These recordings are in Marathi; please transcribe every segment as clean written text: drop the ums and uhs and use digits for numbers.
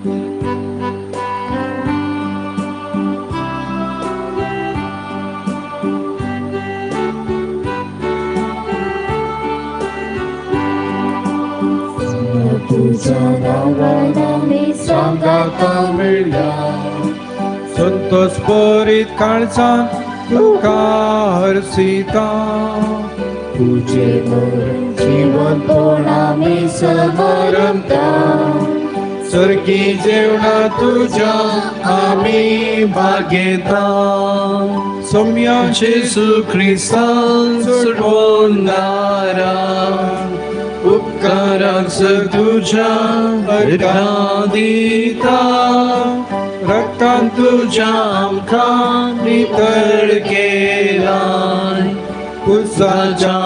तुझ्या नावाने सांगाता मिळ्या संतोष बरीत काळजान तुका हरसिता तुझे जीवन तोडामे समरमता सर्गी जेवणा तुझ्या आम्ही भागेता सौम्या येशू ख्रिस्तान सोडवणारा उपकाराच तुझ्या हरका दिता रक्तान तुझ्या आमकां नितळ केलाय कुसाच्या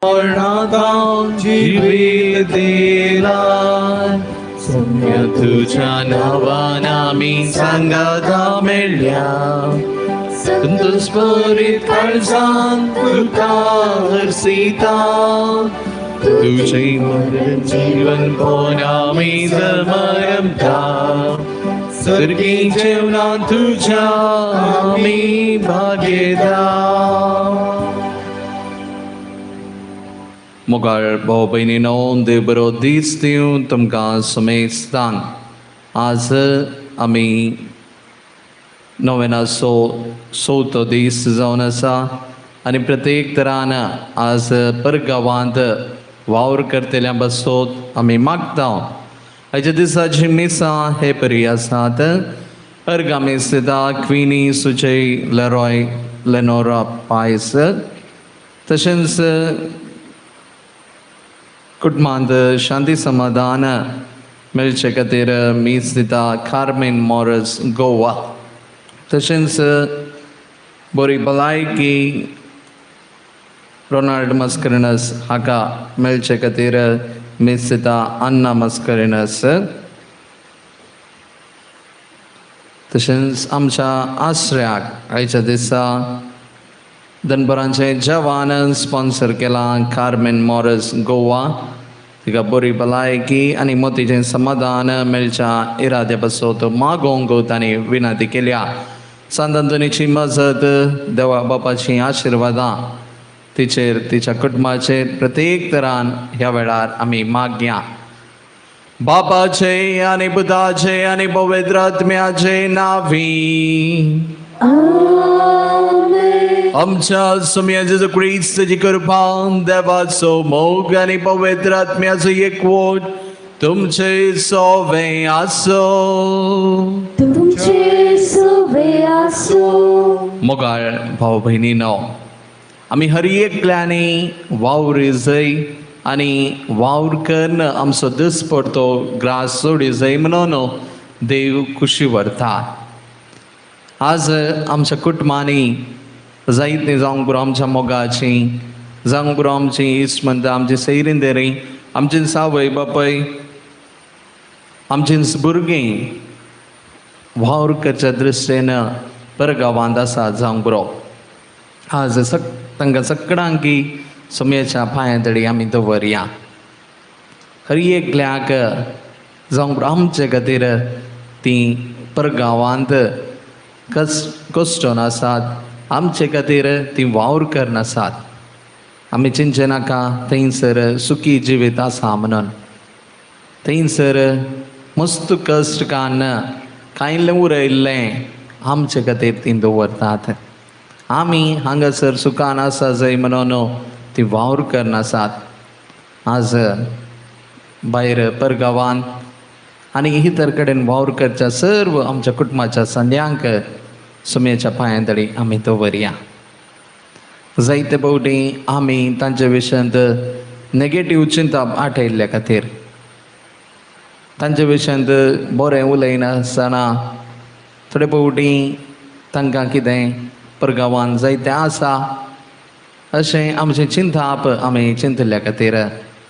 मरणात जीवित दिलाय सौम्य तुझ्या नावान आमी सांगाता मेळ्या संतोष बरीत काळजान तुका हरसिता तुझे मरण जीवन पोन आमी जमरमता सर्गी जेवणा तुझ्या आमी भागेता. मोगाळ भाव भयणीनो, देव बरो दीस दिवं तुमकां समेस्तांक. आज आमी नोवेनाचो चवथो दीस जावन आसा आनी प्रत्येक तरान आज परगांवांत वावर करतल्या बसोत आमी मागता. आयच्या दिसाची मिसां हे परी आसात. अर्गामेसिदा क्विनी सुजय लेरॉय लेनोरा पायस, तशेंच कुटुंबांत शांती समाधान मेळचे खातीर मीस दिता कार्मेन मॉरस गोवा. तशेंच बरी भलायकी रोनाल्ड मस्करिनस हाका मेळचे खातीर मीस दिता अन्ना मस्करिनस. तशेंच आमच्या आश्रयाक आयच्या दिसा दनपरांचे जेवण स्पॉन्सर केलां कार्मेन मॉरस गोवा. तिका बरी भलायकी आनी मोतीचें समाधान मेळच्या इरादे बसोत मागोंक तांणी विनंती केल्या. सांतांतोनीची मजत, देवा बापाची आशिर्वादां तिचेर, तिच्या कुटुंबाचेर प्रत्येक तरान ह्या वेळार आमी मागया. बापाचे आनी पुताचे आनी पवित्र आत्म्याचे नांवी आमच्या सुम्या जेजू ख्रिस्ताची कृपा, देवाचो मोग आनी पवित्र आत्म्याचो एकवट तुमचे सोबे आसो. तुमचे सोबे आसो. मोगाळ भाव भयणीनो, आमी हर एकल्यानी वावरी जाय आनी वावर करन आमचो दीस पडतो ग्रास सोडी जाय म्हणून देव खुशी व्हरता. आज आमच्या कुटुंबांनी जायत जावंक पुरो आमच्या मोगाची, जावंक पुरो आमची इश्टमंत, आमची सैरिंदेरी, आमची सावय बापय, आमची भुरगीं वावर करच्या दृश्टेन परगांवांत आसा जावंक पुरो. आज तांकां सगळ्यांकी सुम्याच्या पांयातळी आमी दवरया. हर एकल्याक जावंक पुरो आमचे खातीर तीं परगांवांत कश्टून आसात, आमचे खातीर तीं वावर करन आसात. आमी चिंचे नाका थंयसर सुखी जिवीत आसा म्हणून. थंयसर मस्त कश्ट कान्न कांयलें उरयल्लें आमचे खातीर तीं दवरतात. आमी हांगासर सुखान आसा जाय म्हणून तीं वावर करन आसात. आज भायर परगांवांत आनी इतर कडेन वावर करच्या सर्व आमच्या कुटुंबाच्या संद्यांक सुम्याच्या पांयातळी आमी दवरया. जायते फावटी आमी तांचे विशयांत नेगेटीव चिंता आठयल्ल्या खातीर, तांचे विशयांत बरें उलयनासतना थोडे फावटी तांकां कितें परगांवांत जायतें आसा अशें आमचें चिंताप आमी चिंतल्या खातीर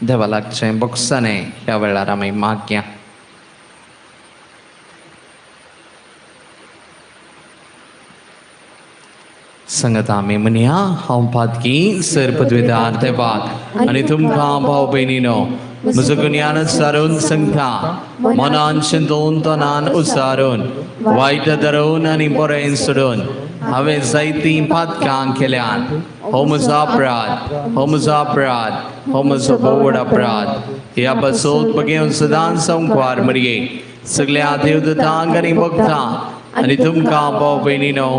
देवा लागचें बोगसाणें ह्या वेळार आमी मागया. सांगत आम्ही म्हणया हांव पातकी सर पदवीदार देवाक आनी तुमकां भाव भयणीनो म्हजो गुन्यान सारून सांगता मनान चिंतून तोंडान उसारून वायट धरून आनी बरें सोडून हांवें जायतीं पातकां केल्यान हो म्हजो अपराध हो म्हजो अपराध हो म्हजो बोड अपराध ह्या पासून बगेवन सदांच संकवार मरये सगळ्या देवदूतांक आनी भक्तांक आनी तुमकां भाव भयणीनो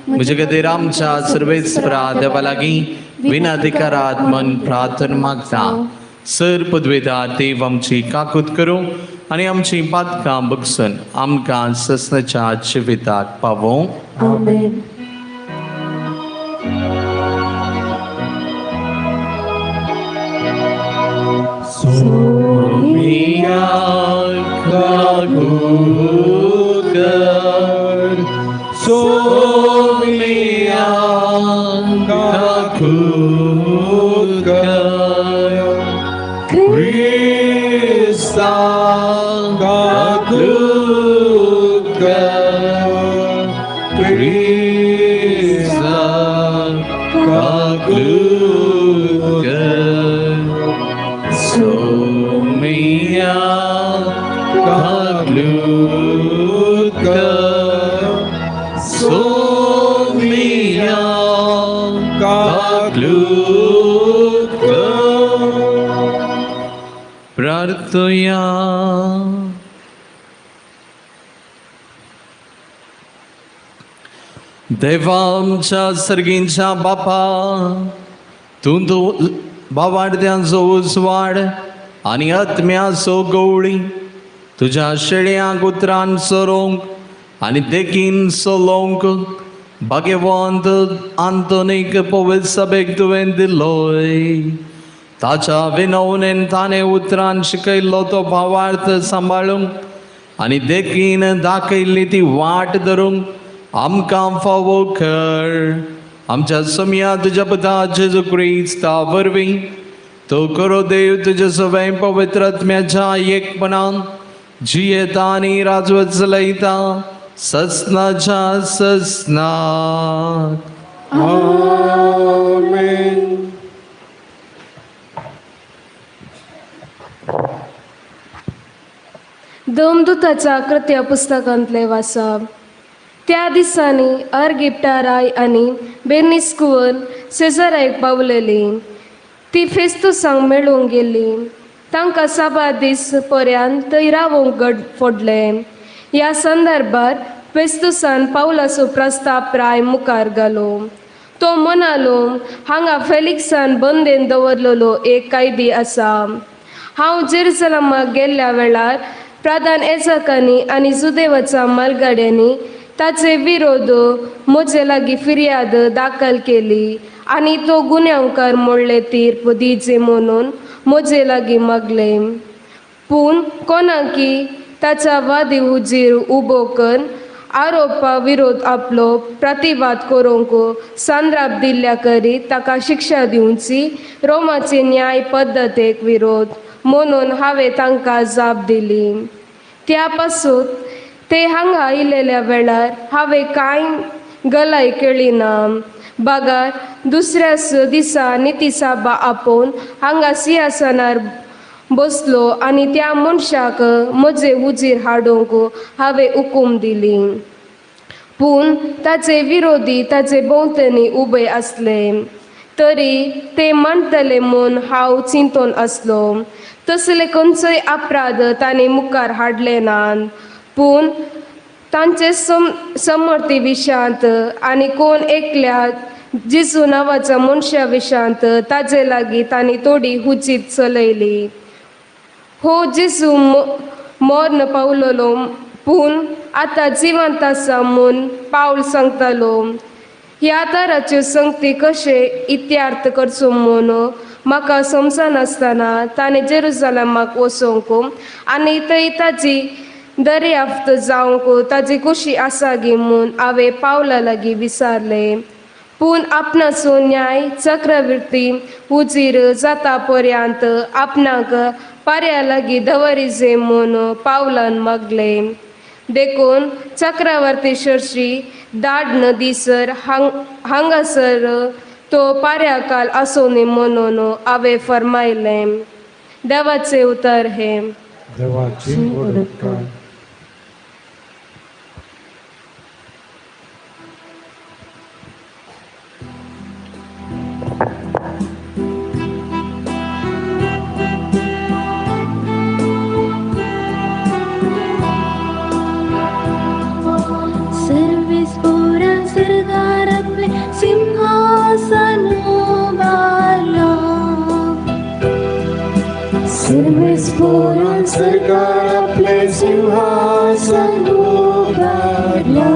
म्हजे खातीर आमच्या सर्वेस्परा देवा लागीं विनाधिकारात मन प्रार्थना मागता सर पदवेदार देव आमची काकूत करूं आनी आमची पातकां बगसून आमकां ससनाच्या जिविताक पावों. आमेन. सोमिया काकूत कर सोमिया काकूत कर ख्रिस्ता काकूत कर ख्रिस्ता काकूत कर सोमिया काकूत कर सोमिया काकूत कर. प्रार्थया. देवा आमच्या सर्गींच्या बापा तूं भावार्थ्यांचो उजवाड आनी आत्म्याचो गवळी तुज्या शेळ्यांक उतरान चरोवंक आनी देखीन चलोवंक भाग्यवंत आंतोनीक पवित्र सभेक तुवें दिलोय. ताच्या विनवणेन ताणें उतरान शिकयल्लो तो भावार्थ सांबाळूंक आनी देखीन दाखयल्ली ती वाट धरूंक आमकां फावो कर. आमच्या समया तुज्या पुता जेजू क्रिस्ता वरवीं तो करो देव तुजे सगळे पवित्र आत्म्याच्या एकपणान जियेता आनी राजवत चलयता ससनाच्या ससनाक. आमेन. देवदूताच्या कृत्य पुस्तकांतले वाचप. त्या दिसांनी अर्गिप्टाराय आनी बेर्निस्कुवन सेजाराक पावलेली. ती फेस्तुसांक मेळूंक गेली. तांकां 7 दीस पर्यंत थंय रावूंक फोडले. ह्या संदर्भात फेस्तुसान पावलाचो प्रस्ताव प्राय मुखार घालो. तो म्हणालो, हांगा फेलिक्सान बंदेन दवरलेलो एक कैदी आसा. हांव जेरुसलेमाक गेल्ल्या वेळार प्रधान याजकांनी आनी सुदैवाच्या मालगाड्यांनी ताचे विरोध म्हजे लागीं फिर्याद दाखल केली आनी तो गुन्यांवकार मोडले तीर्प दिचे म्हणून म्हजे लागीं मागले. पूण कोणाकी ताचा वादी हुजीर उबो करून आरोपा विरोध आपलो प्रतिवाद करूंक संद्राप दिल्ल्या करी ताका शिक्षा दिवची रोमाचे न्याय पद्दतेक विरोध म्हणून हांवें तांकां जाप दिली. त्या पासून ते हांगा आयिल्ल्या वेळार हांवें कांय गलाय केळी ना. बागार दुसऱ्याच दिसा नितीसाबा आपोवन हांगा सिंहासनार बसलो आनी त्या मनशाक म्हजे हुजीर हाडूंक हांवें हुकूम दिली. पूण ताचे विरोधी ताचे भोंवतणी उबे आसले. तरी ते म्हणटले म्हूण हांव चिंतून आसलो. तसले खंयचोय अपराध तांणी मुखार हाडले नात. पूण तांचे समर्थी विशांत आनी कोण एकल्या जेजू नांवाच्या मनशा विशांत ताजे लागीं तांणी थोडी हुजीर चलयली. हो जेजू मरण पावलेलो पूण आतां जिवंत आसा म्हूण पावल सांगतालो. ह्या तराच्यो संगती कशे इत्यार्थ करचो म्हूण म्हाका समजनासतना ताणें जेरुसलेमाक वचोंक आनी थंय ताची दर्याफ्त जावंक ताजी खुशी आसा गी म्हूण हांवें पावला लागीं विचारलें. पूण आपणाचो न्याय चक्रवर्ती हुजीर जाता पर्यंत आपणाक पर्या लागीं दवरिजे म्हूण पावलान मागलें. देखून चक्रवर्ती शर्शी दाट नदीसर हांगासर तो पार्याकाल आसोनी म्हणून हांवें फरमायलें. देवाचे उतर हे. देवाची उडटकाय. सर्विस पोरा सरदार आपले सिंहासन उभारला. सर्वेस पोरां सरकार आपले सिंहासन उभारला.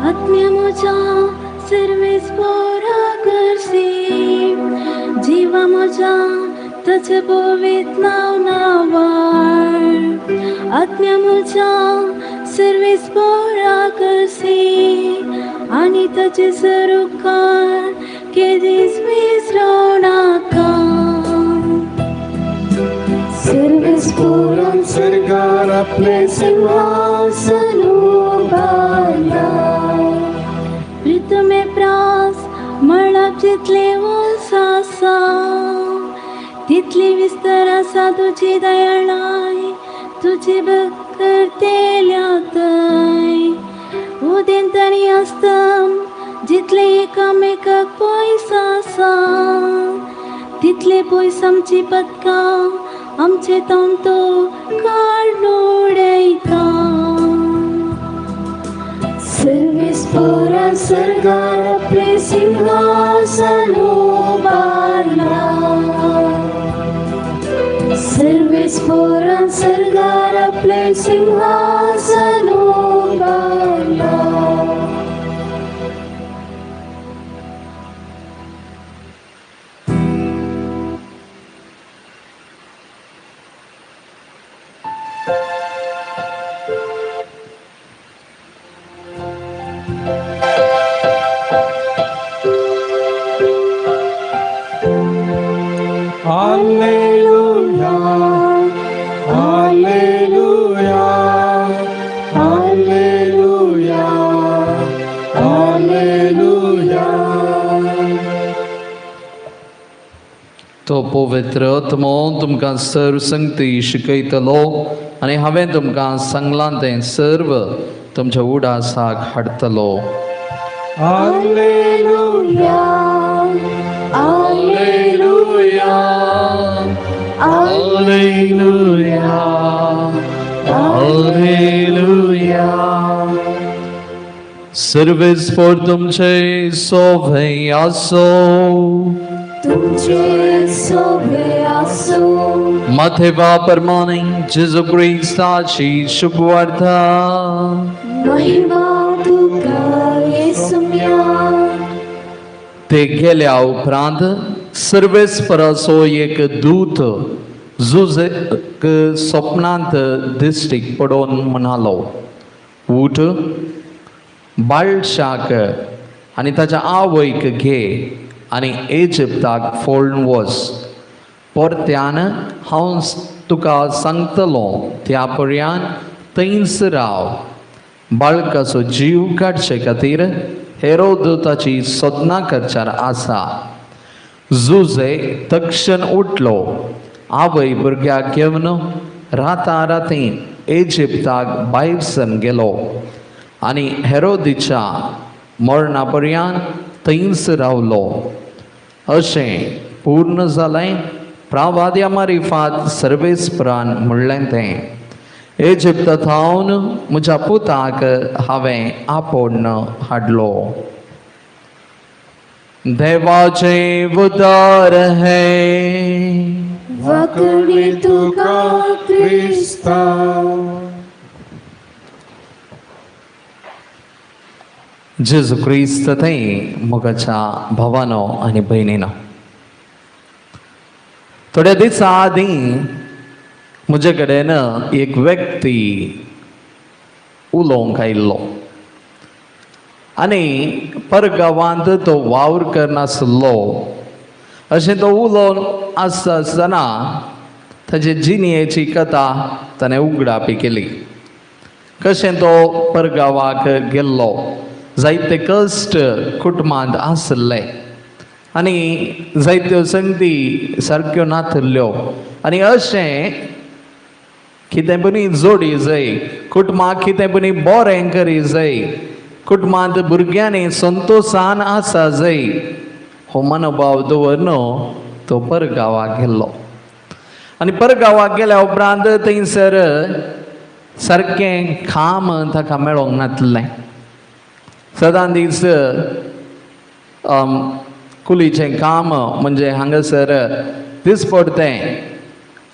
आत्म्या म्हज्या सर्विस पोरा करसी. जिवा म्हज्या ताचे पवित्र नांव नावाळ. आत्म्या म्हज्या सर्विस पोरा करसी आनी ताचे सरुकार केदीस विसरूं नाका. सर्वेस पोरां सरकार आपले सिंहासन उभारला. प्रितमे प्रास मळब जितले उंच आसा तितली विस्तार आसा तुजी दयाळाय. तुजी भक्त करतेल्या थंय उदेंत आनी आस्तम जितले एकामेकाक पयस आसा तितले पयस आमची पदकां आमचे तंतो काडून उडयता. सर्वेस पोरां सरकार आपले सिंहासन उभारला. सर्वेस पोरां सरकार आपले सिंहासन उभारला. Alleluia, Alleluia, Alleluia, Alleluia. तो पवित्र आत्मो तुमकां सर्व संगती शिकयतलो आनी हांवें तुमकां सांगलां तें सर्व तुमच्या उडासाक हाडटलो. Alleluia, Alleluia, Alleluia, Alleluia. Service for तुमचे सोभे आसो. तुमचे सोबे आसो. माथेवा प्रमाणे जेजू ख्रिस्ताची शुभवार्ता. महिमा तुका येसुम्या. ते गेल्या उपरांत सर्वेस परसो एक दूत जुझेक स्वप्नांत दिश्टीक पडोवन म्हणालो, उठ, बाळशाक आनी ताच्या आवयक घे आनी इजिप्ताक फोडून वच. परत्यान हांव तुका सांगतलो त्या पर्यंत थंयच राव. बाळकाचो जीव काडचे खातीर हेरोदाची सोदना करच्यार आसा. जुझे तक्षण उठलो, आवय भुरग्याक घेवन राती इजिप्ताक भायर सरून गेलो आनी हेरोदीच्या मरणा पर्यंत थंयच रावलो. अशें पूर्ण जालें प्रवाद्या मारिफात सर्वेस्परान म्हणलें तें. इजिप्तांतून म्हज्या पुताक हांवें आपोवन हाडलो. देवाचे उदार है. वकडी तुका क्रिस्ता. जेजू क्रिस्त थंय मोगाच्या भावानो आनी भयणीनो, थोड्या दिसा आदीं म्हजे कडेन एक व्यक्ती उलोवंक आयिल्लो आनी परगांवांत तो वावर करनासलो. अशें तो उलोवन आसता आसतना ताचे जिणेची कथा ताणें उगडापी केली कशें तो परगांवाक गेल्लो, जायते कश्ट कुटुंबांत आसले आनी जायत्यो संगती सारक्यो नासल्यो आनी अशें कितें बरी जोडी जाय, कुटुंबाक कितें बरी बरें करी जाय, कुटुंबांत भुरग्यांनी संतोशान आसा जाय, हो मनोभाव दवरून तो परगांवाक गेल्लो. आनी परगांवाक गेल्या उपरांत थंयसर सारकें काम ताका मेळोंक नासलें. सदां दीस कुलीचें काम म्हणजे हांगासर दिसपडतें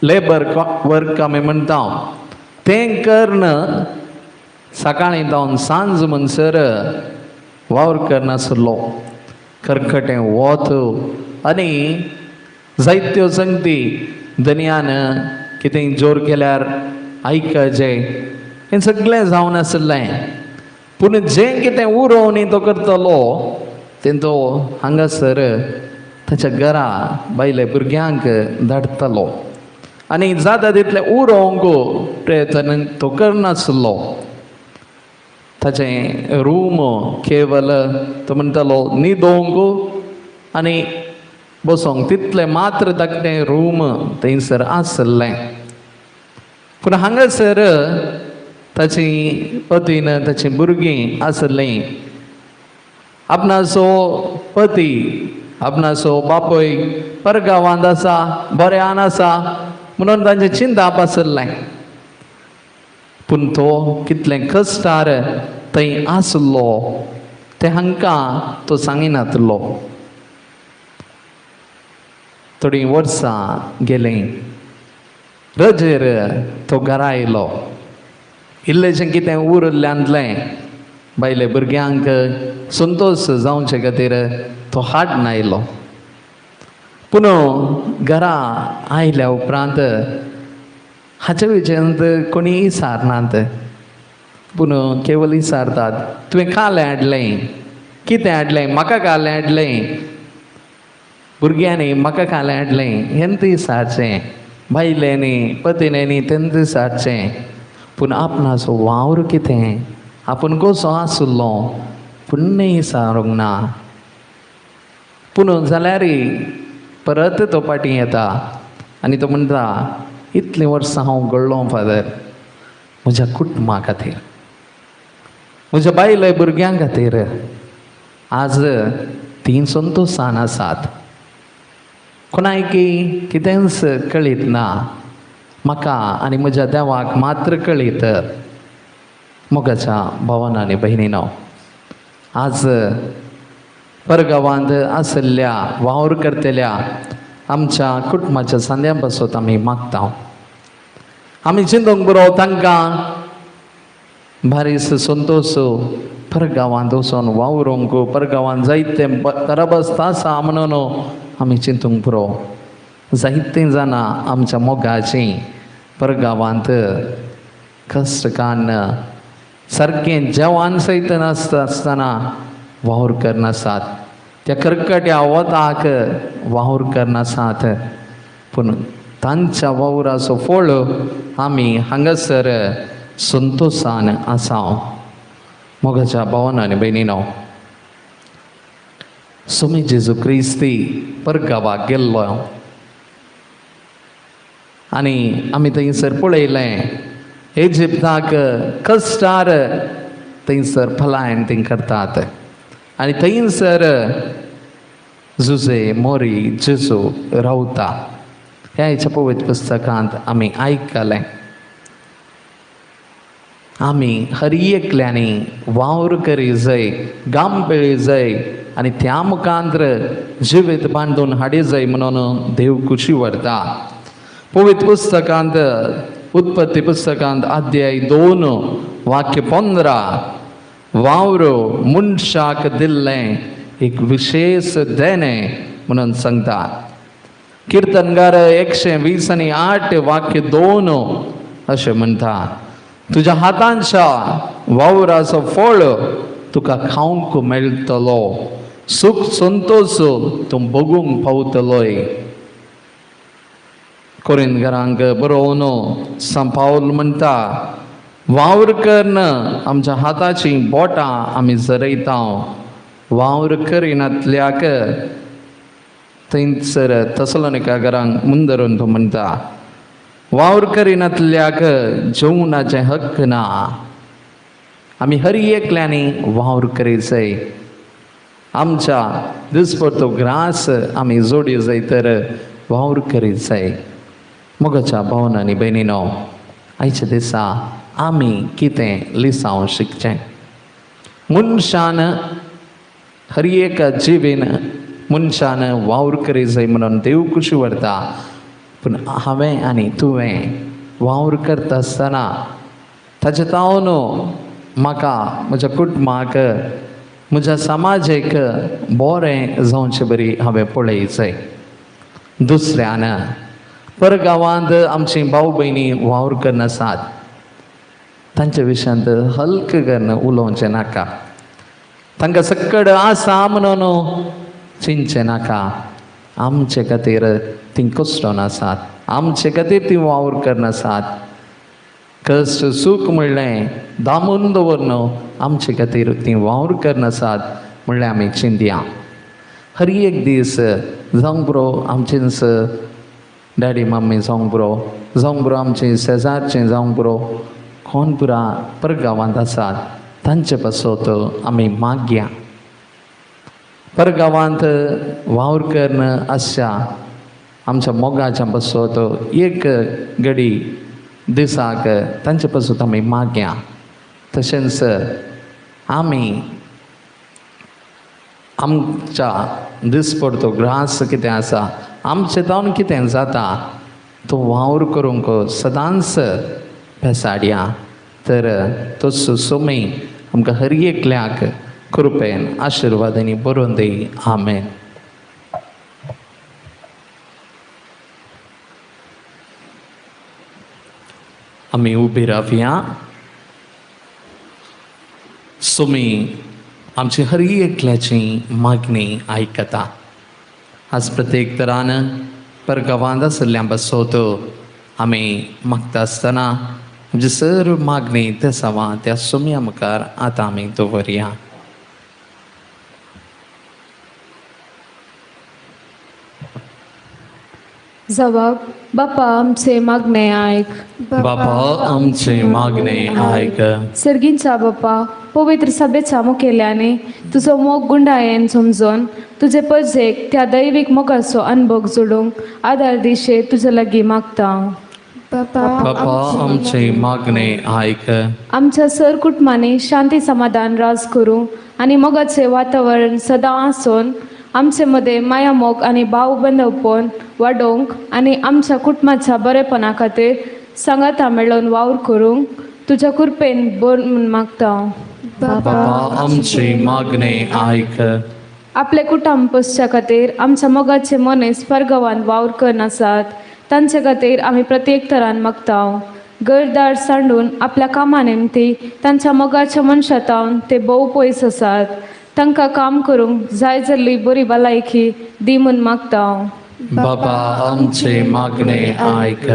लेबर वर्क आमी म्हणटा तें करन सकाळीं जावन सांज म्हणसर वावर करनासलो. खरखटें वत आनी जायत्यो संगती दुनियान कितें जोर केल्यार आयकचें हें सगळें जावन आसलें. पूण जें कितें उरोवन तो करतलो तें तो हांगासर ताच्या घरा बायले भुरग्यांक धाडटलो आनी जाता तितलें उरोवंक प्रयत्न तो करनासलो. ताचें रूम केवल तो म्हणटालो न्हिदोवंक आनी बसोंक तितलें मात्र धाकटें रूम थंयसर आसलें. पूण हांगासर ताची पतीन ताची भुरगीं आसलीं. आपणाचो पती आपणाचो बापूय परगांवांत आसा, बऱ्यान आसा म्हणून तांचें चिंताप आसलें. पूण तो कितलें कश्टार थंय आसलो तें हांकां तो सांगिनासलो. थोडीं वर्सां गेलीं, रजेर तो घरा आयलो. इल्लेशें कितें उरल्ल्यांतलें बायले भुरग्यांक संतोश जावचे खातीर तो हाडून आयलो. पूण घरा आयल्या उपरांत हाचे विशयांत कोणी विचारनात. पूण केवल विचारतात, तुवें कालें हाडलें, कितें हाडलें, म्हाका कालें हाडलें, भुरग्यांनी म्हाका कालें हाडलें हेंत विचारचें, बायलेनी पतीनी तेंत विचारचें. पूण आपणाचो वावर कितें, आपूण कसो आसलो पुण्य विचारूंक ना. पूण जाल्यारय परत तो फाटीं येता आनी तो म्हणटा, इतलीं वर्सां हांव घडलो फादर म्हज्या कुटुंबा खातीर, म्हज्या बायले भुरग्यां खातीर. आज तीं संतोशान आसात. कोणायकी कितेंच कळीत ना, म्हाका आनी म्हज्या देवाक मात्र कळीत. मोगाच्या भावांनो आनी भयणींनो, आज परगांवांत आसल्या वावर करतल्या आमच्या कुटुंबाच्या सांद्या पासत आमी मागता. आमी चिंतूंक बरो तांकां भारीस संतोश परगांवांत वचोन वावरूंक, परगांवांत जायते तरबस्त आसा म्हणून आमी चिंतूंक पुरो. जायतीं जाणां आमच्या मोगाचीं परगांवांत कश्ट कान्न सारकें जेवण सयत नासतना वावर करनासात. त्या कर्कट्या वताक वावर करनासात. पूण तांच्या वावराचो फळ आमी हांगासर संतोशान आसा. मोगाच्या भावांनो आनी भयणींनो, स्वामी जेजू क्रिस्ती परगांवाक गेल्लो आनी आमी थंयसर पळयलें इजिप्ताक कश्टार थंयसर फलायन तीं करतात आनी थंयसर जुजे मोरी जेजू रावता. ह्या पवित्र पुस्तकांत आमी आयकलें. आमी हर एकल्यांनी वावर करी जाय, गाम पेळी जाय आनी त्या मुखांतर जिवीत बांदून हाडी जाय म्हणून देव खुशी व्हरता. पवित्र पुस्तकांत उत्पत्ती पुस्तकांत अध्याय 2 वाक्य 15 वावर मनशाक दिल्लें एक विशेष देणें म्हणून सांगता. किर्तनगार 128 वाक्य 2 अशें म्हणटा, तुज्या हातांच्या वावराचो फळ तुका खावंक मेळटलो, सुख संतोष तूं भोगूंक पावतलोय. कोरिंथकारांक बरोवन सान पावल म्हणटा, वावर करनं आमच्या हाताची बोटां आमी जरयता वावर करिनातल्याक थंयसर थसलोनिकांक मुंदरून तो म्हणटा वावर करिनातल्याक जेवणाचे हक्क ना. आमी हर एकल्यानी वावर करीत जाय. आमच्या दिसपडतो ग्रास आमी जोड्यो जाय तर वावर करीत जाय. मोगाच्या भावनांनी भयणीनो, आयच्या दिसा आमी कितें लिसांव शिकचें. मनशान हर एक जिवीन मनशान वावर करीत जाय म्हणून देव खुशी व्हरता. पूण हांवें आनी तुवें वावर करता आसतना ताचे तावन म्हाका म्हज्या कुटुंबाक म्हज्या समाजाक बरें जावचें बरी हांवें पळयत जाय. दुसऱ्यान परगांवांत आमची भाव भयणी वावर करनासात तांच्या विशयांत हलकें करून उलोवचें नाका. तांकां सकड आसा म्हणून चिंतचें नाका. आमचे खातीर तीं कश्ट नासात. आमचे खातीर तीं वावर करनासात. कश्ट सूख म्हणलें दामून दवरन आमचे खातीर तीं वावर करनासात म्हणलें आमी चिंतया. हर एक दीस जावंक बरो आमचेंच डॅडी मम्मी जावंक बरो आमचे शेजारचें जावंक बरो कोण पुरा परगांवांत आसात तांचे पासत आमी मागया. परगांवांत वावर करन आसच्या आमच्या मोगाच्या पासत एक घडी दिसाक तांचे पासत आमी मागया. तशेंच आमी आमच्या दिसपडतो ग्रास कितें आसा आमचे तावन कितें जाता तो वावर करूंक सदांच बेसाडया. तर तसो सोमी आमकां हर एकल्याक कृपेन आशिर्वादांनी बरोवन दी. आमेन. आमी उबी रावया. सोमी आमची हर एकल्याची मागणी आयकता. आज प्रत्येक तरान परगांवांत आशिल्ल्या बसत आमी मागता आसतना आमची सर्व मागणी त्या सवां त्या सोम्या मुखार आतां आमी दवरया. जबाब. बापा आमचे मागणे ऐक. बापा आमचे मागणे ऐक. सर्गींचा बाप्पा, पवित्र सभेच्या मुखेल्याने तुझो मोग गुंडायेन समजून तुझे पजेक त्या दैवीक मोगाचो अनुभव जोडूंक आदार दिशे तुझे लागीं मागता. बापा आमचे मागणे ऐक. आमच्या सर कुटुंबांनी शांती समाधान राज करूं आणि मोगाचे वातावरण सदां आसून आमचे मध्ये माया मोग आणि भाव बंधवपण वाडोवंक आणि आमच्या कुटुंबाच्या बरेपणा खातीर सांगाता मेळून वावर करूंक तुझ्या कृपेन बोर म्हूण मागता. बापा आमचे मागणे ऐक. आपले कुटुंब पोसच्या खातीर आमच्या मोगाचे मनीस परगांवांत वावर करनासात तांचे खातीर आमी प्रत्येक तरान मागता. घरदार सांडून आपल्या कामा निमती तांच्या मोगाच्या मनशातावन ते भोव पयस आसात. तांकां काम करूंक जाय जाल्ली बरी भलायकी दी म्हूण मागता. बापा आमचे मागणे ऐक.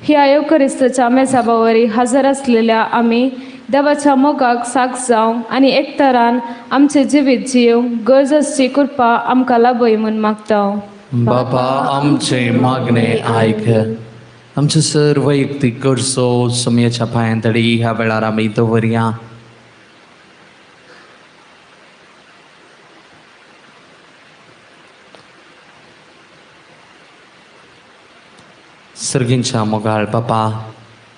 ह्या युकरिस्ताच्या मेजाबावरी हजर आसलेल्या आमी देवाच्या मोगाक साक जावंक आनी एक तरान आमचे जिवीत जियोंक गरजेची कृपा आमकां लाभय म्हूण मागता. बापा आमचे मागणे ऐक. आमचे सर्व वैयक्तीक गरजो सोम्याच्या पांयांतडी ह्या वेळार आमी दवरया. सर्गींच्या मोगाळ बापा,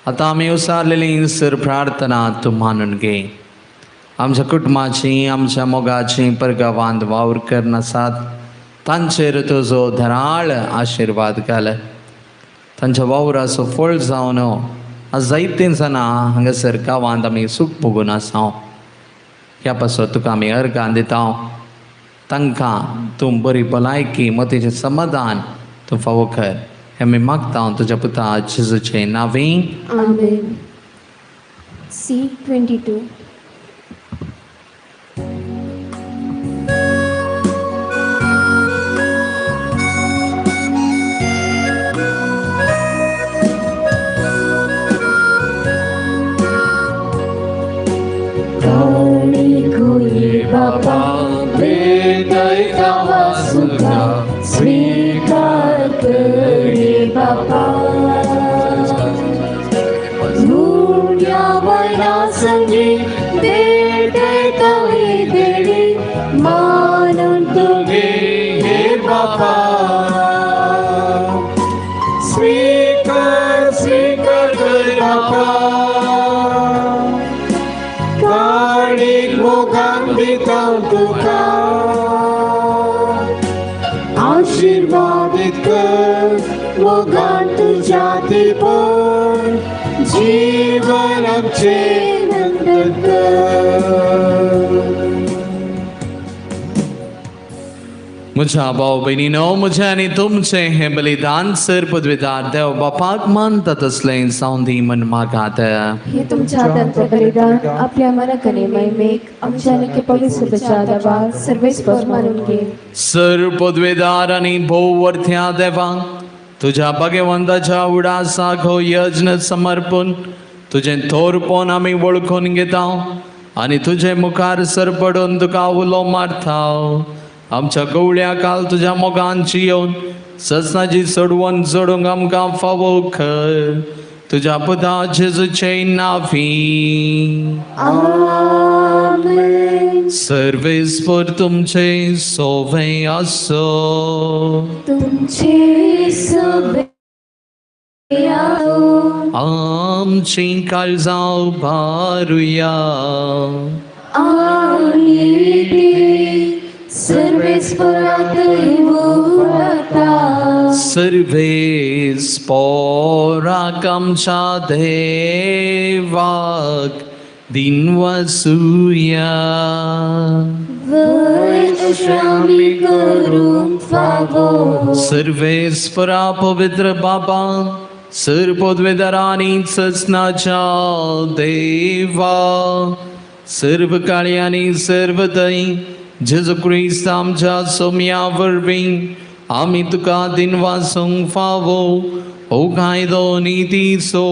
आतां आमी उसारलेली सर प्रार्थना तूं मानून घे. आमच्या कुटुंबाची आमच्या मोगाची परगांवांत वावर करनासात तांचेर तुजो धराळ आशिर्वाद घाल. तांच्या वावराचो फळ जावन आज जायतीं जाणां हांगासर गांवांत आमी सूख भोगून आसा. ह्या पासत तुका आमी अर्गां दिता. तांकां तूं बरी भलायकी मतीचें समाधान तूं फावो कर. हें आमी मागता तुज्या पुता जेजूचे नांवीं. Amen. C22. बापा स्वीकार स्वीकार कर बापा काळीक मोगान दिता तुका आशीर्वादित कर मोगान तुझ्या दिपण जीवन आमचे नंदन कर म्हज्या भाव भयणीनो म्हजें आनी तुमचें हें बलिदान सर पदवेदार देव बापाक मानता तसलें सावंदी मन मागात हे तुमच्या हातांतलें बलिदान आपल्या मनाकने महिमेक आमच्या आणि पवित्रतेच्या देवा सर्वेस्पर मानून घे सर पदवेदार आनी भोव वर्थ्या देवा तुज्या भगवंताच्या उडासाक हो यज्ञ समर्पण तुजें थोरपण आमी वळखून घेता आनी तुजे मुखार सरपडून तुका उलो मारता आमच्या गवळ्या काल तुझ्या मोगांची येवन ससनाची चडवण चडूंक आमकां फावो कर तुझ्या पुता जेजूचे नांवी आमेन सर्वेस्पर तुमचे सोवे आसो तुमचे सभे आमची काळजां भारुया सर्वेस्परात सर्वेस्पराक आमच्या देवाक दिनवासुया वैश्रामी करून फावो सर्वेस्परा पवित्र बाबा सर पदवेदारांनी ससनाच्या देवा सर्व काळी आनी सर्व दई जेजू क्रिस्त आमच्या सोम्या वरवीं आमी तुका दिनवासूंक फावो हो कायदो नितीचो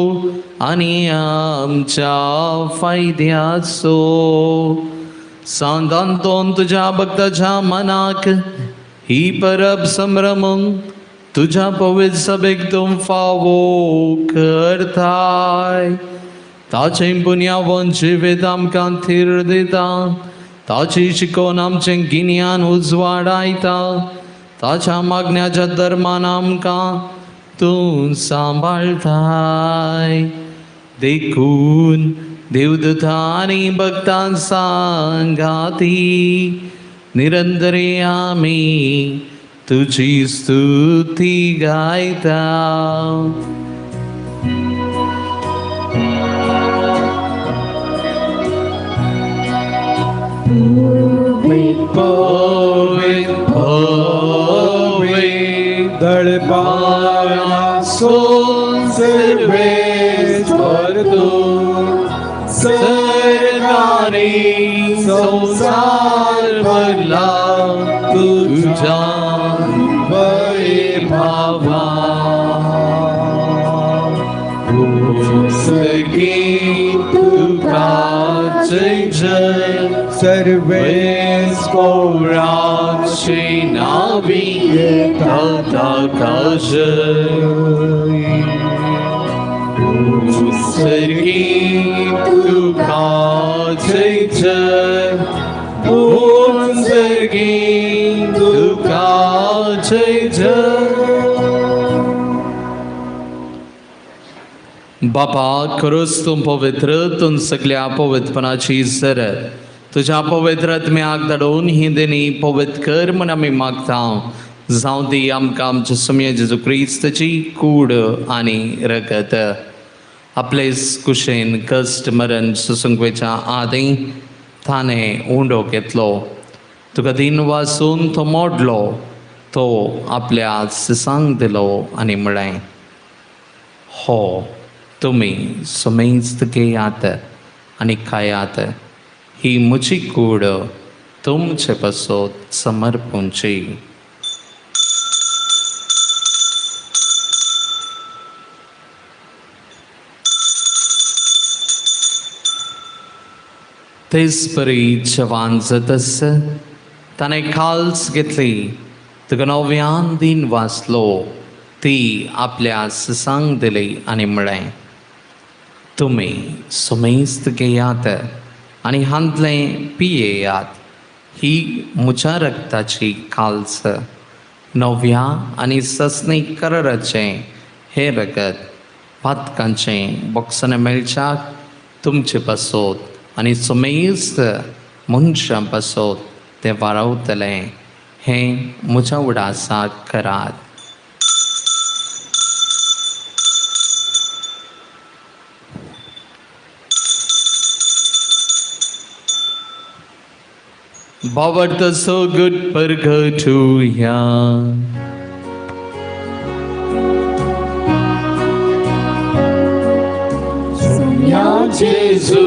आनी आमच्या फायद्याचो सांतांतोन तुज्या भक्ताच्या मनाक ही परब संभ्रमूंक तुझ्या पवित्र सभेक तुम फावो करताय ताचें पुण्यावन जिवीत आमकां थीर दिता ताची शिकोवन आमचें गिन्यान उजवाडायता ताच्या मागण्याच्या धर्मान आमकां तूं सांबाळताय देखून देवदूतां आनी भक्तां सांगाती निरंतरी आमी तुझी स्तुती गायता दळपासून सर्वेस्पर तूं सरकारी संसार भरला तुझ्या वैभवा तुका जय जय सर्वेस्पराचे नावी ताका जय सर्गी तुका जय जय सर्गी तुका जय जय बापा खरोच तूं पवित्र तूं सगळ्या पवित्रपणाची जरत तुझ्या पवित्र आत्म्याक धाडून ही देणी पवित्र कर म्हूण आमी मागता जावं ती आमकां आमच्या सुम्य जेजू क्रिस्ताची कूड आनी रगत आपले कुशेन कश्ट मरण सुसंगवेच्या आदी ताणें उंडो घेतलो तुका दिन वासून तो मोडलो तो आपल्या सिसांक दिलो आनी म्हळें हो तुमी सुमेस्त घेयात आनी खायात ही म्हजी कूड तुमचे पासत समर्पूंची तेच परी जवान जातस ताणें खाल्स घेतली तुका नव्यान दिन वाचलो ती आपल्या सिसांक दिली आनी म्हळें तुमी सुमेस्त घेयात आनी हांतलें पियेयात ही म्हज्या रक्ताची खाल्स नव्या आनी ससनी करराचें हे रगत पातकांचें बोक्सने मेळच्याक तुमचे पासोत आनी सुमेस्त मनशां पासोत ते वारावतले हें म्हज्या उडासाक करात. Bavarta so good purgatoria. या जेजू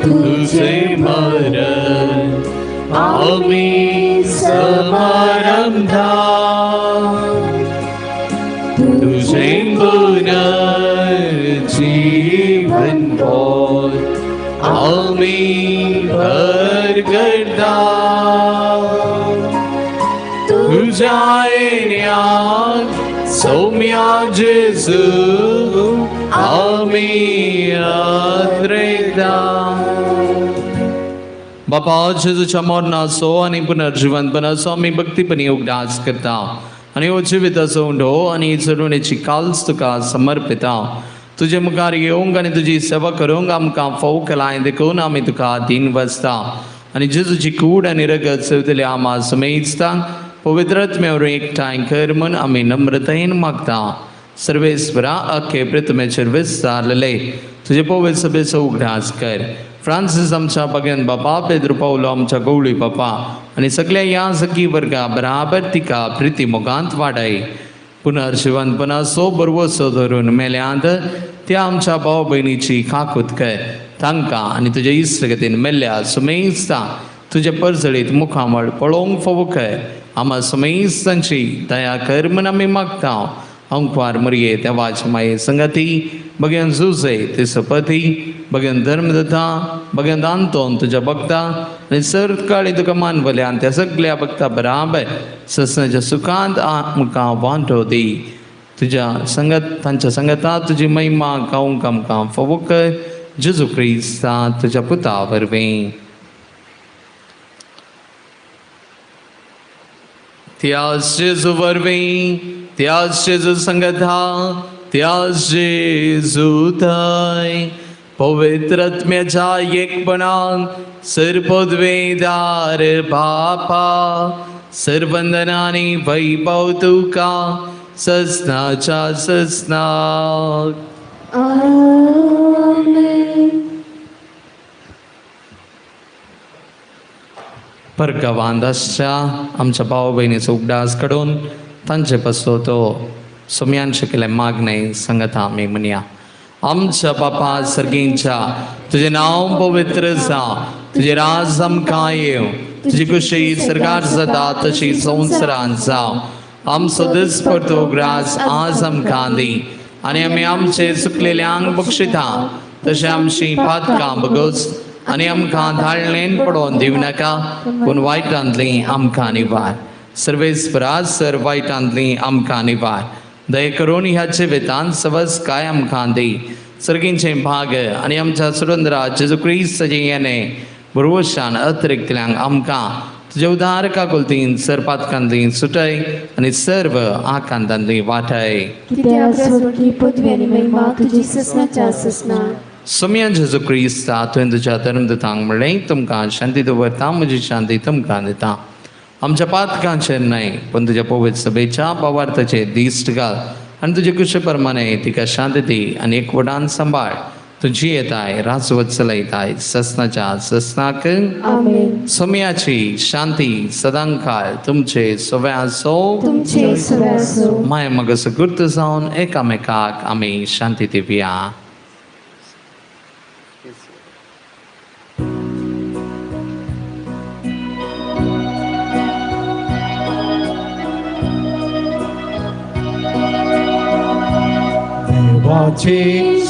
तुझे मरण आम्ही समारंभा तुझे पुनर्जीवन बोल आम्ही भरगडा तुझ्या येण्यात सौम्या जेजू आम्ही आद्रेदा. बापा जेजूच्या मरणाचो आनी पुनर्जीवनपणाचो आमी भक्तीपणी उगडास करता आनी हो जिविताचो उंडो आनी चडवणेची काल्स तुका समर्पिता. तुजे मुखार येवंक आनी तुजी सेवा करूंक आमकां फोव केलाय देखून आमी तुका दिन वचता आनी जेजूची कूड आनी रगत सेवतले आमा समेजता पवित्रत्मेवर एकठांय कर म्हूण आमी नम्रतायेन मागता. सर्वेस्परा अख्खे प्रथमेचेर विस्तारलेले तुजे पवित्र सभेचो उगडास कर. फ्रांसीस आमच्या भगन बापा, पेद्रो पावलो आमच्या गवळी बापा आनी सगळ्या या सखी वर्गा बराबर तिका प्रिती मोगांत वाडय. पुनर्जीवनपणाचो बरवसो धरून मेल्यांत त्या आमच्या भाव भयणीची काकूत कर. तांकां आनी तुज्या इश्टगतीन मेल्ल्या सुमेस्ता तुजे परजळीत मुखामळ पळोवंक फोव कर. आमा सुमेस्तांची दया कर म्हूण आमी मागता. अंकवार मरये देवाचे माये संगती भगवान जुजे ते सपती भगवान धर्मदत्ता भगवान आंतोन तुझ्या भक्ता आनी सरकाळी तुका मानवल्यान त्या सगळ्या भक्ता बराबर ससनाच्या सुखांत आमकां वांटो दी. तुज्या संगत तांच्या संगतांत तुजी महिमा गावंक आमकां फोव कर. जेजू क्रिस्ता तुज्या पुता वरवीं. त्याच जेजू वरवीं त्याच जेजू संगता त्याच जेजू थंय पवित्रत्म्याच्या एकपणान सर्वोद्वेदार बापा सर्वंदनानी वैभव तुका ससनाच्या ससनाक. आमेन. परगावांदासच्या आमच्या भाव भयणीचो उगडास काडून तांचे पासो तो सोम्यान शिकले मागणे सांगता आमी म्हणया. आमच्या बापा सर्गींच्या तुझे नाव पवित्र जावं, तुझे राज आमकां येव, तुजी कुशी सरकार जाता तशी संवसारांत जावं. आमचो दिसपरतो ग्रास आज आमकां दी आनी आमी आमचे चुकलेल्यांक बक्षिता तशें आमची पातकां बगोस आनी आमकां धाडलेन पडोवन दिवं नाका पूण वायटांतली आमकां निवार. सर्वेस्परा सर वायटांतली आमकां निवार. दय करून ह्या जिवितांत सवस काय आमकां दी. सर्गींचे भाग आनी आमच्या सुरंदरा जेजू क्रिस्ताचे येणे बरोवशान अतिरिक्तल्यांक आमकां तुज्या उदारका कुलतीन सरपातकांतली सुटय आनी सर्व आकांतांतली वाटय. कित्याक स्वर्गीय पदवी आनी महिमा तुजी ससनाच्या ससना. सोम्या जेजू क्रिस्ता तुवें तुज्या धर्मदूतांक म्हणलें तुमकां शांती दवरता, म्हजी शांती तुमकां दिता. आमच्या पातकांचेर न्हय पण तुज्या पवित्र सभेच्या भावार्थाचेर दिश्ट घाल आनी तुजे कुशे प्रमाणे तिका शांती दी आनी एकवटान सांबाळ. तुजी येताय राजवत चलयताय ससनाच्या ससनाक. आमेन. सोम्याची शांती सदांकाळ तुमचे सगळ्यांचो तुमचे सगळ्यांचो. माय मगस गुर्त जावन एकामेकाक आमी शांती दिवया. देवाचे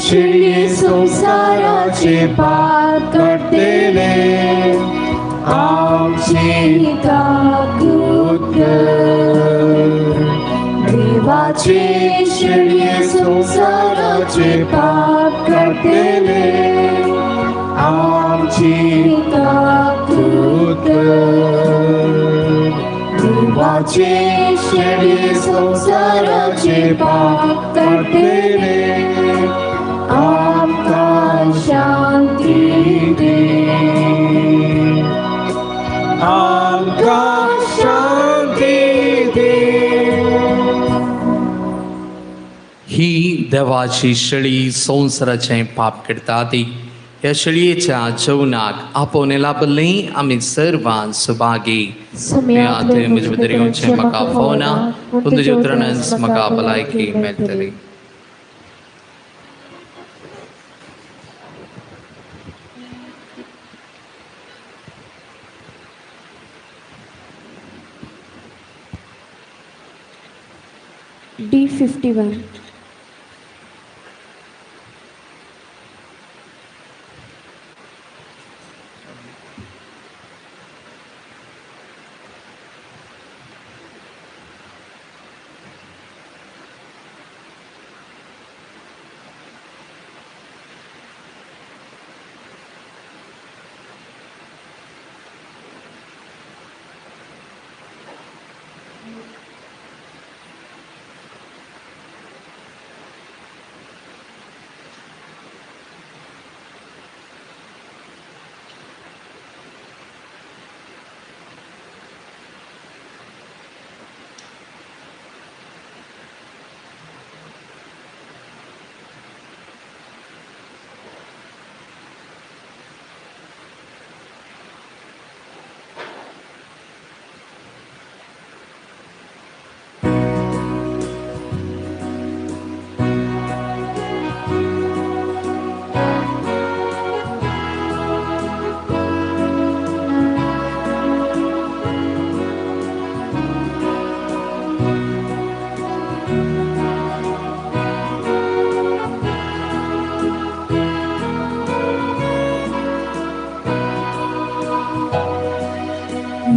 शिडये संसाराचे पाप काढलेले आमची काकूत कर. देवाचे शिडये संसाराचे पाप काढलेले आमची काकूत कर. देवा देवाची शिडी संसाराचे पाप काढतेले आमकां शांती दे आमकां शांती दे ही देवाची शेळी संवसाराचे पाप करता ती ह्या शेळयेच्या जेवणाक आपोवन लाभली आमी सर्वां सुभागी आते म्हजे भितर येवचें म्हाका फोना पूण तुज्या उतरांच म्हाका भलायकी मेळटली. D51.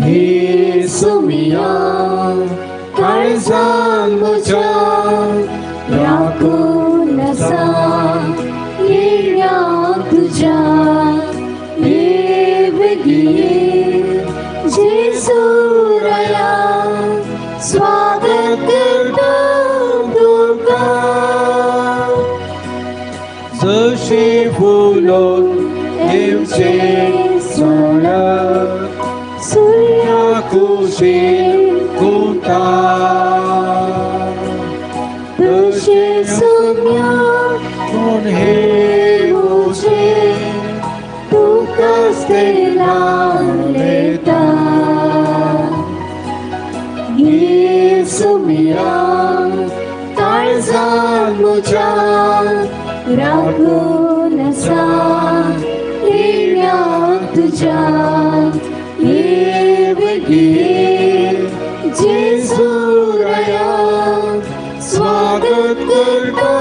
येसू मिया काळजान म्हज्या राखून आसा येण्याक तुज्या ये बेगीन जेसू राया स्वागत करता तुका जशें फुलोन येवचें सोडा सूर्या कुशीन कुंता तशें सोम्या कोण हे उशे तुकाच तेला लेता येसू मिया काळजान म्हज्या राखून आसा येण्याक तुज्या ये बेगीन जेसू राया स्वागत करता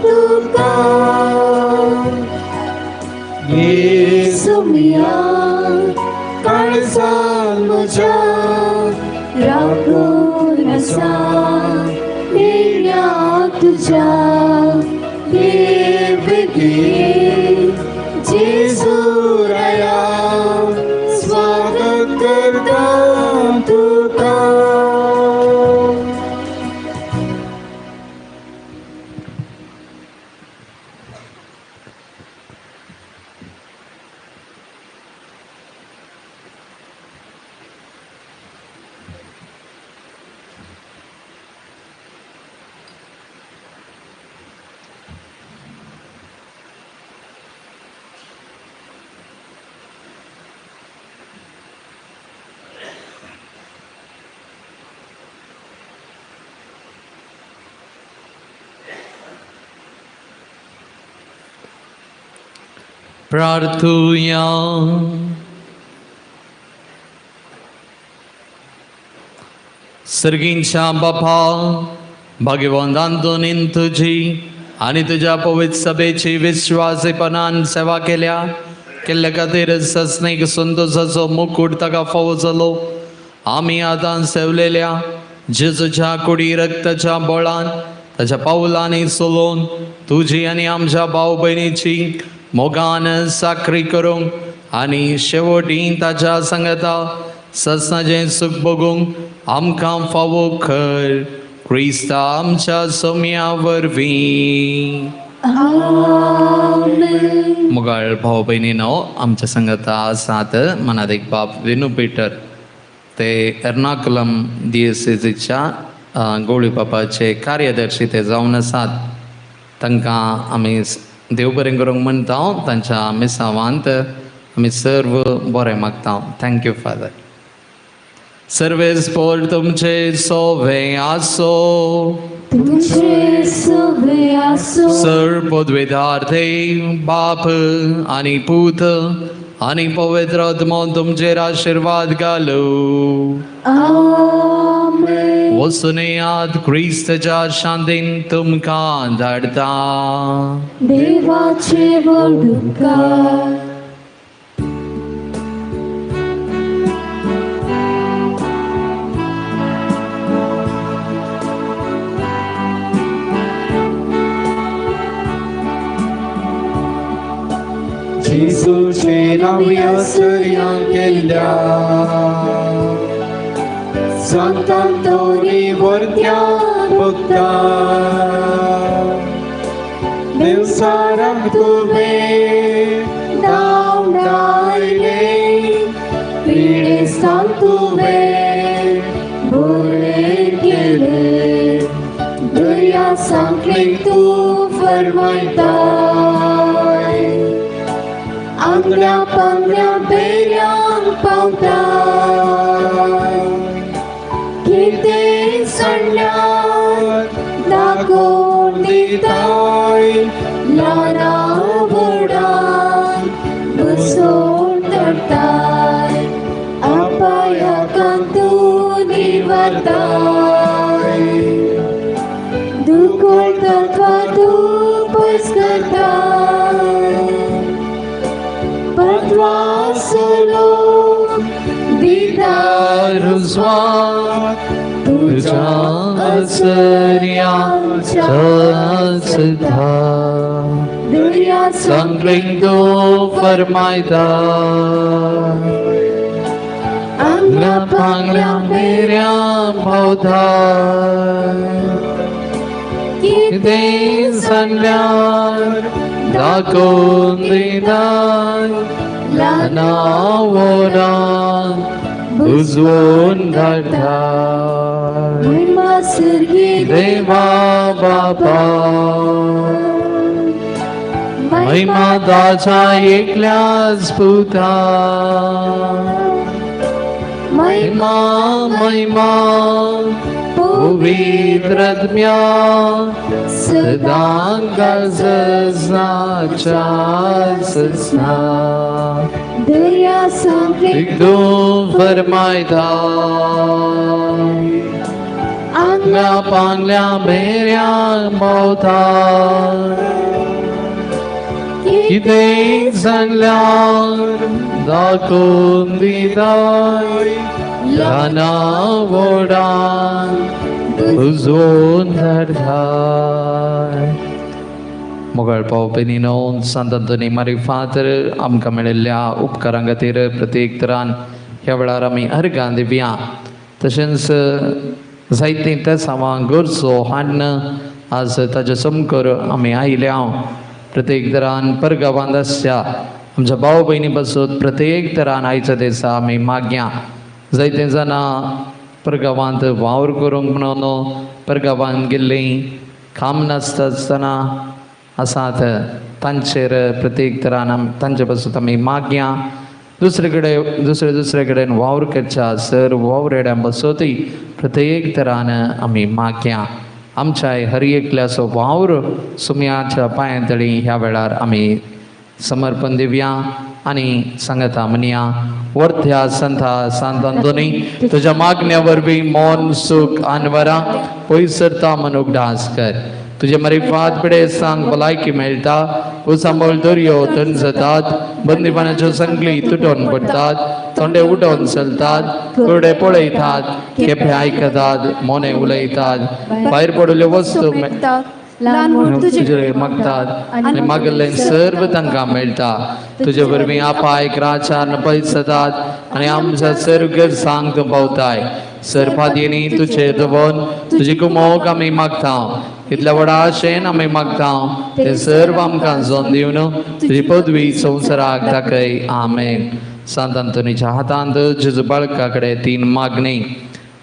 तुका येसू मिया काळजान म्हज्या राखून आसा येण्याक तुज्या ये बेगीन जेसू राया स्वागत करता तुका प्रार्थूया. सर्गींच्या बापा भगवंतान दोनीन तुझी आणि तुझ्या पवित्र सभेची विश्वासीपणान सेवा केल्या खातीर सस्नेक संतोषाचो मुकुट ताका फावो जालो. आमी आतां सेवलेल्या जेजूच्या कुडी रक्ताच्या बळान ताच्या पावलांनी चलोवन तुजी आनी आमच्या भाव भयणीची मोगान साखरी करूंक आनी शेवटी ताच्या संगता ससनाचें सुख भोगूंक आमकां फावो कर क्रिस्ता आमच्या सोम्यावर वी. मुगाळ भाऊ बहिणीनो, आमच्या संगता आसात मनादेक बाप विनू पिटर, ते एर्नाकुलम DSCच्या गवळी बापाचे कार्यदर्शी ते जावन आसात. तांकां आमी देव बरें करूंक म्हणटा. तांच्या मिसावांत आमी सर्व बरें मागता. Thank you father. सर्वेस पोल तुमचे सोवे आसो. तुमचे सोबे आसो. सर्व पदवेदार्थे बाप आणि पूत आणि पवित्र आत्मा तुमचेर आशीर्वाद घालो. आमेन. वसुनेयात ख्रिस्ताच्या शांतीन तुमकां धाडता. देवाचे बोलुकार. जेजूचे नव्या सरियां केल्या संतांतोनी वर्त्यां भक्ता देवसाराक तुवें नांव डायलें. पिडेस्तान तुवें बरें केलें. दर्या सांकलेक तूं फर्मायताय. आंगड्या पांगड्या बेऱ्यांक पावताय. कितें सांडल्यार दाखोवन दिताय. ल्हाना व्हडान बसोवन धरताय. अपायाकां तूं निवारताय. दुखोळटका तूं पयस करताय. पद्वासलो दिदार रुजवात तुझ्या आसऱ्याच्या सुधा दर्या सांकलेक तूं फर्मायता. आंगल्या पांगल्या बेऱ्यां भोंवता. कितें सांडल्यार दाखोवन दिताय. ल्हाना व्हडान बुजवून धाडटाय. महिमा सर्गी देवा बापा महिमा ताच्या एकल्याच पुता. महिमा महिमा पवित्रात्म्या सदां गाजनाच्या सस्ना. दर्या सांकलेक तूं फर्मायता. आंगल्या पांगल्या बेऱ्यां भोंवता. कितें सांगल्यार दाखोवन दिताय. ल्हाना व्हडान बुजवून धाडटाय. मोगाळ पावपेनीनो, संत अंतोनी मारी फादर, आमकां मेळिल्ल्या उपकारां खातीर प्रत्येक तरान ह्या वेळार आमी अर्गां दिवया. तशेंच जायतीं तेसांवां गरजो हाडन आज ताजे समकर आमी आयल्या. प्रत्येक तरान परगांवांत आसच्या आमच्या भाव भयणी बसत प्रत्येक तरान आयच्या दिसा आमी मागया. जायते जाणां परगांवांत वावर करूंक म्हणून परगांवांत गेल्लीं काम नासतना आसात. तांचेर प्रत्येक तरान तांचे बसत आमी मागया. दुसरे कडेन वावर करच्या सर वावरेड्यां बसतय प्रत्येक तरान आमी मागया. आमच्या हर एकल्याचो वावर सुम्याच्या पांयातळी ह्या वेळार आमी समर्पण दिवया आनी सांगता म्हणया. वर्ध्या सांत अंतोनी, तुझ्या मागण्या वरवीं मौन सुख आनवरां पयसरता मन उगडास कर. तुझे मरिफात पिडे सांग भलायकी मेळटा. उसांबळ दर्यो थंड जातात. बंदिवानाच्यो संकली तुटून पडटात. थोंडे उठोवन चलतात. कुरडे पळयतात. केपे आयकतात. मोने उलयतात. भायर पडल्यो वस्तू लहान मोठ तुझे मागतात आणि मागले सर्व तांकां मेळटा. तुजे वरवीं आपायक राचार पळसतात आनी आमच्या सर्व गरजांक तूं भोंवताय. सर्पादिनी तुझे दवन तुजी कुमोग आमी मागता. इतल्या व्हडा आशेन आमी मागता ते सर्व आमकां जोन दिवन तुजी पदवी संवसाराक दाखय. आमेन. सांत अंतोनीच्या हातांत जेजू बाळका कडेन 3 मागणी.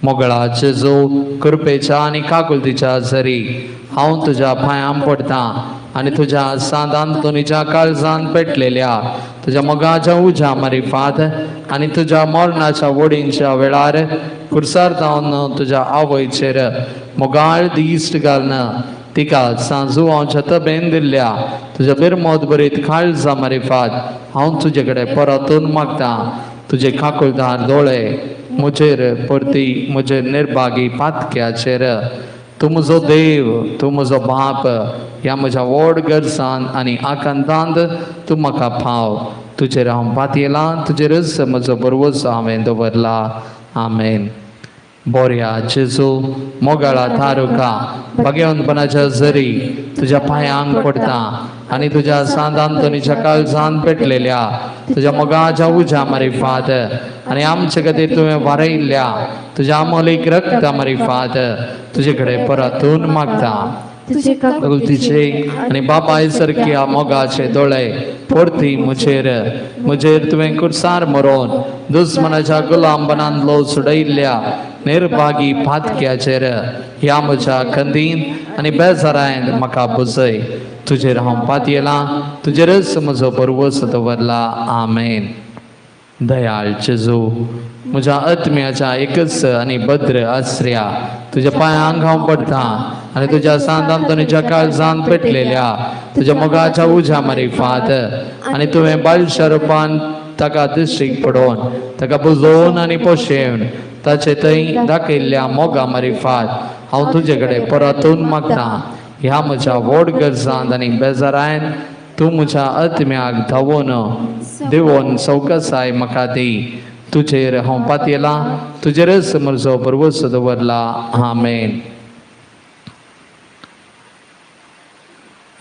मोगळा जेजू कृपेच्या आनी काकुलतीच्या झरी हांव तुज्या पांयां पडटां आनी तुज्या सांत अंतोनीच्या काळजांत पेटलेल्या तुज्या मोगाच्या उज्या मारिफात आनी तुज्या मरणाच्या वडींच्या वेळार खुर्सार जावन तुज्या आवयचेर मोगाळ दिश्ट घालन तिका सांजू हांव छतबेन दिल्ल्या तुज्या बिरमोद बरीत काळजा मारिफात हांव तुजे कडेन परतून मागतां. तुजे काकुळदार दोळे म्हजेर परती म्हजे निर्भागी पातक्याचेर. तूं म्हजो देव, तूं म्हजो बाप. ह्या म्हज्या व्हड गरजांत आनी आकांतांत तूं म्हाका पाव. तुजेर हांव पातयेलां, तुजेरच म्हजो भरवोसो हांवें दवरला. आमेन. बोऱ्या जेजू मोगाळा तारुका भाग्यवंतपणाच्या झरी तुज्या पांयांक पडटा आनी तुज्या सांत अंतोनीच्या काळजांत पेटलेल्या तुज्या मोगाच्या उज्या मारिफात आनी आमचे खातीर तुवें वारयल्ल्या तुज्या अमोलीक रक्ता मारिफात तुजे कडेन परतून मागता. तुझे काकुलतीचे आनी बापाय सारक्या मोगाचे दोळे परती म्हजेर तुवें कुर्सार मरोवन दुस्मनाच्या गुलामपणांतलो सुडयल्ल्या निर्भागी पातक्याचेर ह्या म्हज्या खंदीन आनी बेजारायन म्हाका बुजय. तुजेर हांव पातयेलां, तुजेरच म्हजो भरवोसो दवरला. आमेन. दयाळ जेजू म्हज्या आत्म्याच्या एकच आनी भद्र आश्रया तुज्या पांयांक हांव पडटां आनी तुज्या सांत अंतोनीच्या काळजांत पेटलेल्या तुज्या मोगाच्या उज्या मारिफात आनी तुवें बाळशा रूपान ताका दिश्टीक पडोवन ताका बुजोवन आनी पोशेवन ताचे थंय दाखयल्ल्या मोगा मारिफात हांव तुजे कडेन परतून मागतां. ह्या म्हज्या व्हड गरजांत आनी बेजारायन तूं म्हज्या आत्म्याक देवोन सवकासाय म्हाका दी. तुजेर हांव पातयेलां, तुजेरच म्हजो भरवोसो दवरला. आमेन.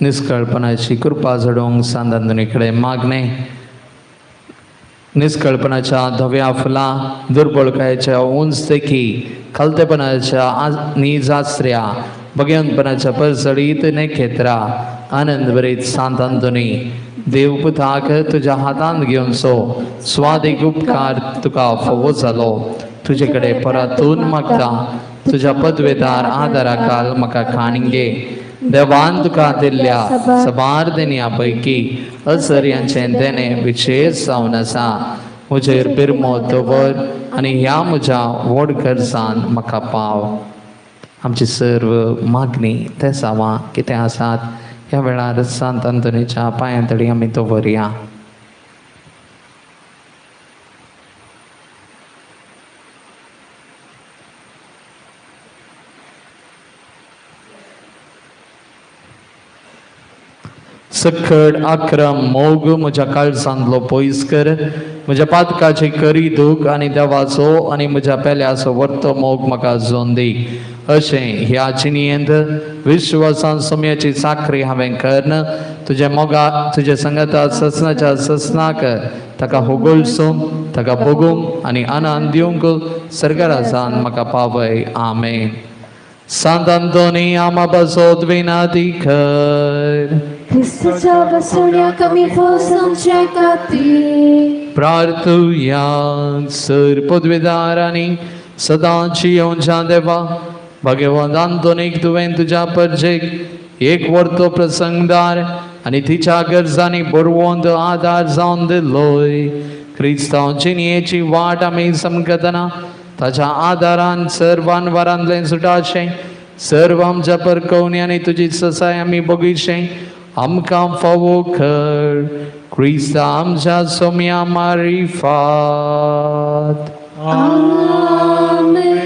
निश्कळपणाची कृपा जडोवंक सांत अंतोनी कडेन मागणें. निश्कळपणाच्या धव्या फुलां दुर्बळकायेच्या उंच देखी खलतेपणाच्या नीज आश्रया भगवंतपणाच्या परसडीत नेखेत्रा आनंद भरीत सांत अंतोनी देवपुताक तुज्या हातांत घेवन स्वादीक उपकार तुका फोव जालो. तुजे कडेन परतून मागता. तुज्या पदवेदार आदाराकाल म्हाका खाणगे देवान तुका दिल्ल्या सबार देण्या पैकी असर्यांचें देणें विशेश जावन आसा. म्हजेर बिरमोद दवर आनी ह्या म्हज्या व्हड गरजांत म्हाका पाव. आमची सर्व मागणी ते सावां कितें आसात ह्या वेळार सांत अंतोनीच्या पांयांतळी आमी दवरया. सखड आक्रम मोग म्हज्या काळजांतलो पयस कर. म्हज्या पातकाची करी दूख आनी देवाचो आनी म्हज्या पेल्याचो वर्तो मोग म्हाका जोन दी. अशें ह्या जिणयेंत विश्वासान सोम्याची साखरी हांवें करन तुजे संगता ससनाच्या ससनाक ताका होगोळसूं ताका भोगूंक आनी आनंद दिवंक सर्गराजान म्हाका पावय. आमेन. सांत अंतोनी आमा बसोत विनाती कर. ख्रिस्ताच्या बसवण्याक आमी फौज आमच्या खातीर प्रार्थुया. सर पदवेदार आनी सदांची येवच्या देवा भगवंत अंतोनीक तुवें तुज्या परजेक एक वर्तो प्रसंगदार आनी तिच्या गरजांनी बरवंत आदार जावन दिल्लोय. क्रिस्तांव जिणयेची वाट आमी समकतना ताच्या आदारान सर्वान वरांतलें सुटाचें सर्व आमच्या परकवण्यांनी तुजी ससाय आमी बगीचें आमकां फावो कर. क्रिस्ता आमच्या सोम्या मारिफात. आमेन.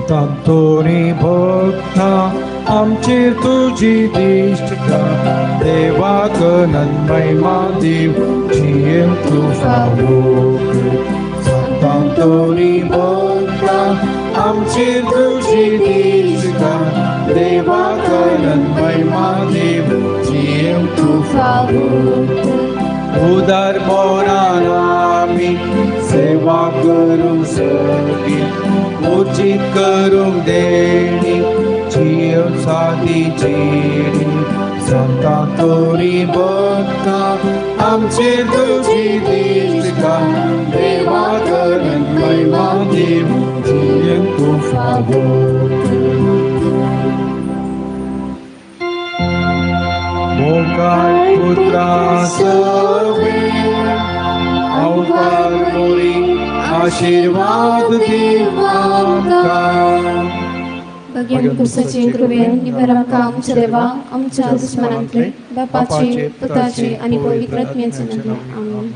संतांतोनी भक्ता आमचेर तुजी दिश्टिका देवाक नन्मयमा दिव जियेम तू फावोक संतांतोनी भक्ता आमचेर तुजी दिश्टिका देवाक नन्मयमा दिव जियेम तू फावोक उदार पोरान आमी सेवा करूंक सगी उचित करूंक देणी जीव सादी जेणी संतां तोरी भक्ता आमचेर तुजी दिश्टिका देवा करून महिमा देव जीव तू फावोक मोगाय पुत्रा सवे अवतार मोरी आशीर्वाद देवाका भगवान कुसाचे कृपेन निबर आमकां आमच्या देवा आमच्या दुस्मनांतले बापाचे पुताचे आणि पवित्र आत्म्याचे नांव आमीन